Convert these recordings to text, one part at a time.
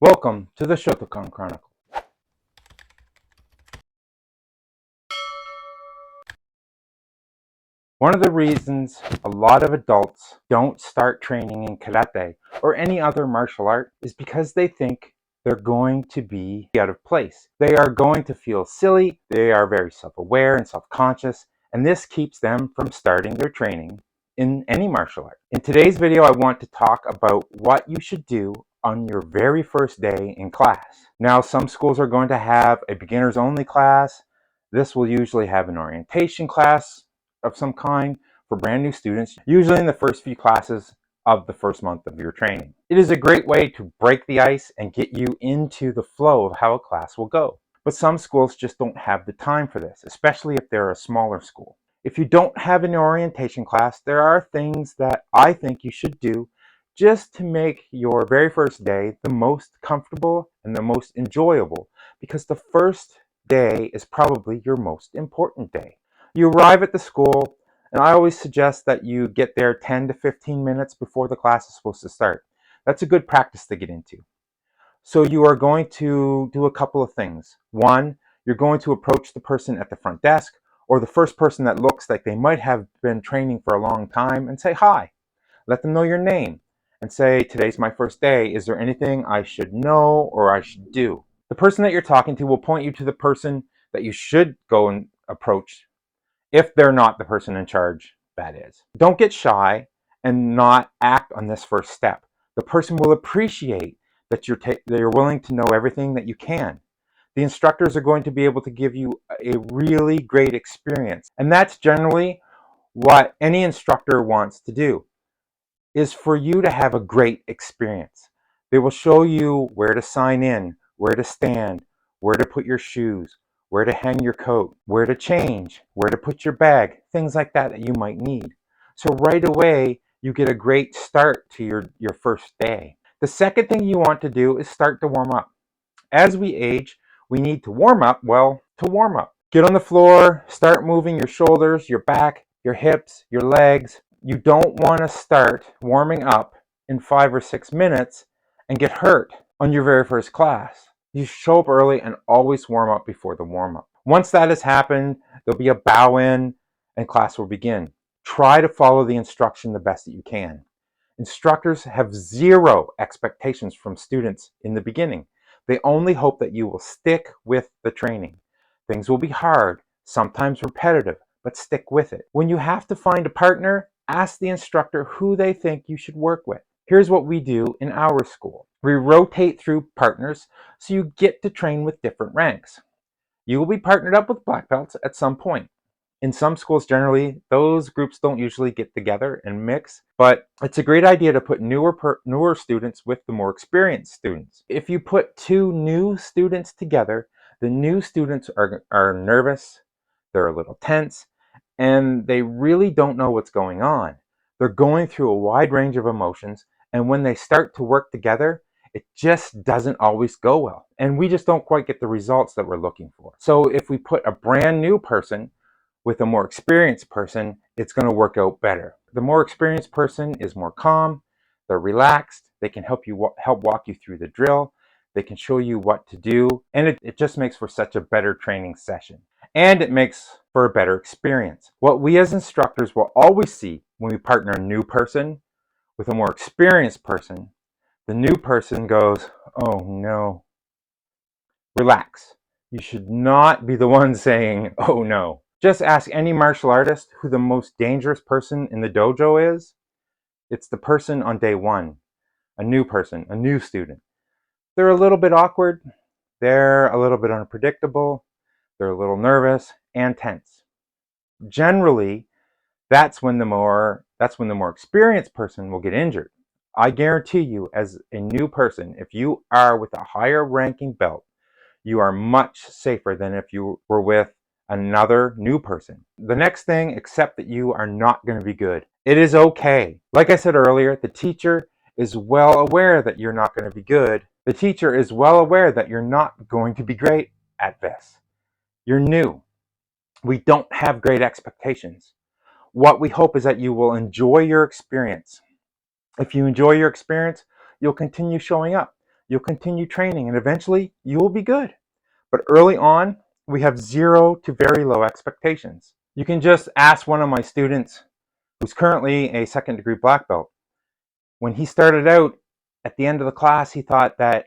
Welcome to the Shotokan Chronicles. One of the reasons a lot of adults don't start training in karate or any other martial art is because they think they're going to be out of place. They are going to feel silly, they are very self-aware and self-conscious, and this keeps them from starting their training in any martial art. In today's video, I want to talk about what you should do on your very first day in class. Now, some schools are going to have a beginners only class. This will usually have an orientation class of some kind for brand new students, usually in the first few classes of the first month of your training. It is a great way to break the ice and get you into the flow of how a class will go. But some schools just don't have the time for this, especially if they're a smaller school. If you don't have an orientation class, there are things that I think you should do just to make your very first day the most comfortable and the most enjoyable, because the first day is probably your most important day. You arrive at the school, and I always suggest that you get there 10 to 15 minutes before the class is supposed to start. That's a good practice to get into. So you are going to do a couple of things. One, you're going to approach the person at the front desk or the first person that looks like they might have been training for a long time and say hi. Let them know your name and say, today's my first day. Is there anything I should know or I should do? The person that you're talking to will point you to the person that you should go and approach if they're not the person in charge, that is. Don't get shy and not act on this first step. The person will appreciate that you're willing to know everything that you can. The instructors are going to be able to give you a really great experience. And that's generally what any instructor wants to do, is for you to have a great experience. They will show you where to sign in, where to stand, where to put your shoes, where to hang your coat, where to change, where to put your bag, things like that that you might need. So right away, you get a great start to your first day. The second thing you want to do is start to warm up. As we age, we need to warm up, to warm up. Get on the floor, start moving your shoulders, your back, your hips, your legs. You don't want to start warming up in 5 or 6 minutes and get hurt on your very first class. You show up early and always warm up before the warm up. Once that has happened, there'll be a bow in and class will begin. Try to follow the instruction the best that you can. Instructors have zero expectations from students in the beginning. They only hope that you will stick with the training. Things will be hard, sometimes repetitive, but stick with it. When you have to find a partner, ask the instructor who they think you should work with. Here's what we do in our school. We rotate through partners so you get to train with different ranks. You will be partnered up with black belts at some point. In some schools, generally, those groups don't usually get together and mix, but it's a great idea to put newer students with the more experienced students. If you put two new students together, the new students are nervous, they're a little tense, and they really don't know what's going on. They're going through a wide range of emotions, and when they start to work together, it just doesn't always go well. And we just don't quite get the results that we're looking for. So if we put a brand new person with a more experienced person, it's going to work out better. The more experienced person is more calm, they're relaxed, they can help walk you through the drill, they can show you what to do, and it just makes for such a better training session. And it makes for a better experience. What we as instructors will always see when we partner a new person with a more experienced person, the new person goes, oh no. Relax. You should not be the one saying, oh no. Just ask any martial artist who the most dangerous person in the dojo is. It's the person on day one, a new person, a new student. They're a little bit awkward, they're a little bit unpredictable, they're a little nervous and tense. Generally, that's when the more experienced person will get injured. I guarantee you, as a new person, if you are with a higher ranking belt, you are much safer than if you were with another new person. The next thing, accept that you are not going to be good. It is okay. Like I said earlier, the teacher is well aware that you're not going to be good. The teacher is well aware that you're not going to be great at this. You're new. We don't have great expectations. What we hope is that you will enjoy your experience. If you enjoy your experience, you'll continue showing up. you'll continue training, and eventually you will be good. But early on, we have 0 to very low expectations. You can just ask one of my students who's currently a second degree black belt. When he started out, at the end of the class, he thought that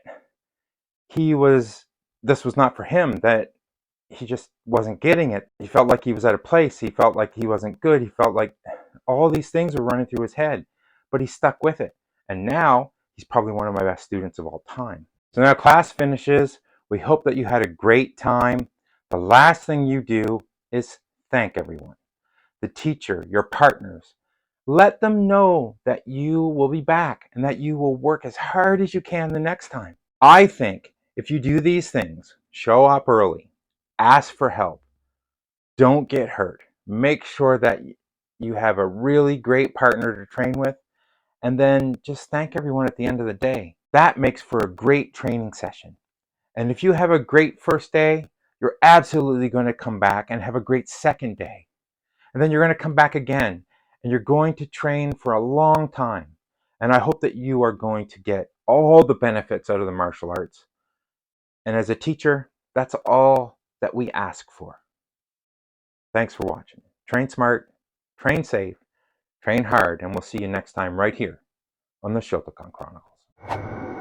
this was not for him, that he just wasn't getting it. He felt like he was at a place. He felt like he wasn't good. He felt like all these things were running through his head, but he stuck with it. And now he's probably one of my best students of all time. So now class finishes. We hope that you had a great time. The last thing you do is thank everyone, the teacher, your partners. Let them know that you will be back and that you will work as hard as you can the next time. I think if you do these things, show up early, ask for help, don't get hurt, make sure that you have a really great partner to train with, and then just thank everyone at the end of the day. That makes for a great training session. And if you have a great first day, you're absolutely going to come back and have a great second day. And then you're going to come back again, and you're going to train for a long time. And I hope that you are going to get all the benefits out of the martial arts. And as a teacher, that's all that we ask for. Thanks for watching. Train smart, train safe, train hard, and we'll see you next time right here on the Shotokan Chronicles.